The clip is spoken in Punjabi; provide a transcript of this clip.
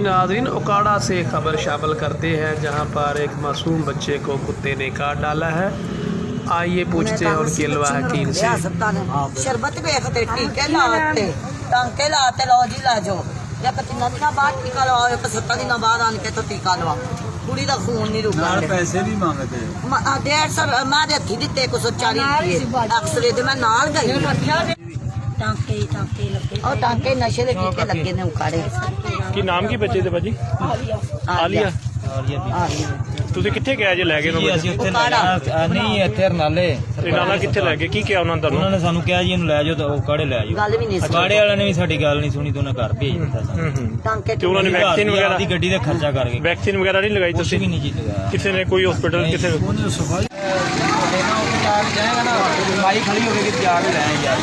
नाज़रीन उकाड़ा से खबर शामिल करते हैं जहां पर एक मासूम बच्चे को कुत्ते ने काट डाला है। आइए पूछते हैं उनके अल्वा हकीम से। शरबत ਵੇਖਦੇ ਟੀਕੇ ਲਾਤੇ ਟਾਂਕੇ ਲਾਤੇ ਲਓ ਜੀ ਲੈ ਜਾਓ ਇੱਕ 3 ਦਿਨਾਂ ਬਾਅਦ ਟੀਕਾ ਲਵਾਓ ਇੱਕ 7 ਦਿਨਾਂ ਬਾਅਦ ਆਣ ਕੇ ਤੋਂ ਟੀਕਾ ਲਵਾਓ ਕੁੜੀ ਦਾ ਖੂਨ ਨਹੀਂ ਰੁਕਦਾ ਨਾਲ ਪੈਸੇ ਵੀ ਮੰਗਦੇ 150 ਮੈਂ ਦੇ ਹੱਥੀ ਦਿੱਤੇ 140 ਰੁਪਏ ਅਕਸਰੇ ਦੇ ਮੈਂ ਨਾਲ ਗਈ ਟਾਂਕੇ ਲੱਗੇ ਉਹ ਟਾਂਕੇ ਨਸ਼ੇ ਦੇ ਟੀਕੇ ਲੱਗੇ ਨੇ ਉਕਾੜੇ ਕੀ ਨਾਮ ਕੀ ਬੱਚੇ ਦੇ ਭਾਜੀ? ਆਲੀਆ। ਤੁਸੀਂ ਕਿੱਥੇ ਗਏ ਜੇ ਲੈ ਗਏ ਜੀ ਅਸੀਂ ਉੱਥੇ ਨਹੀਂ ਇੱਥੇ ਨਾਲੇ ਨਾਲਾ ਕਿੱਥੇ ਲੈ ਗਏ? ਕੀ ਕਿਹਾ ਉਹਨਾਂ ਨੇ ਉਹਨਾਂ ਤੁਹਾਨੂੰ? ਨੇ ਸਾਨੂੰ ਕਿਹਾ ਜੀ ਇਹਨੂੰ ਲੈ ਜਾਓ ਤਾਂ ਉਹ ਕਾੜੇ ਲੈ ਜਾਓ। ਗੱਲ ਵੀ ਨਹੀਂ ਸੀ ਕਾੜੇ ਵਾਲਿਆਂ ਨੇ ਵੀ ਸਾਡੀ ਗੱਲ ਨਹੀਂ ਸੁਣੀ ਤੇ ਉਹਨਾਂ ਘਰ ਭੇਜ ਦਿੱਤਾ ਸਾਨੂੰ। ਟਾਂਕੇ ਤੇ ਉਹਨਾਂ ਨੇ ਵੈਕਸੀਨ ਵਗੈਰਾ ਦੀ ਗੱਡੀ ਦਾ ਖਰਚਾ ਕਰਕੇ ਵੈਕਸੀਨ ਵਗੈਰਾ ਨਹੀਂ ਲਗਾਈ ਕੁਛ ਤੁਸੀਂ? ਵੀ ਨਹੀਂ ਜੀ ਲਗਾਇਆ ਕਿਸੇ ਨੇ ਕੋਈ ਹਸਪੀਟਲ ਕਿਸੇ ਨੇ? ਸਫਾਈ ਖੜੀ ਹੋਵੇਗੀ ਜਾ ਕੇ ਲੈ ਯਾਰ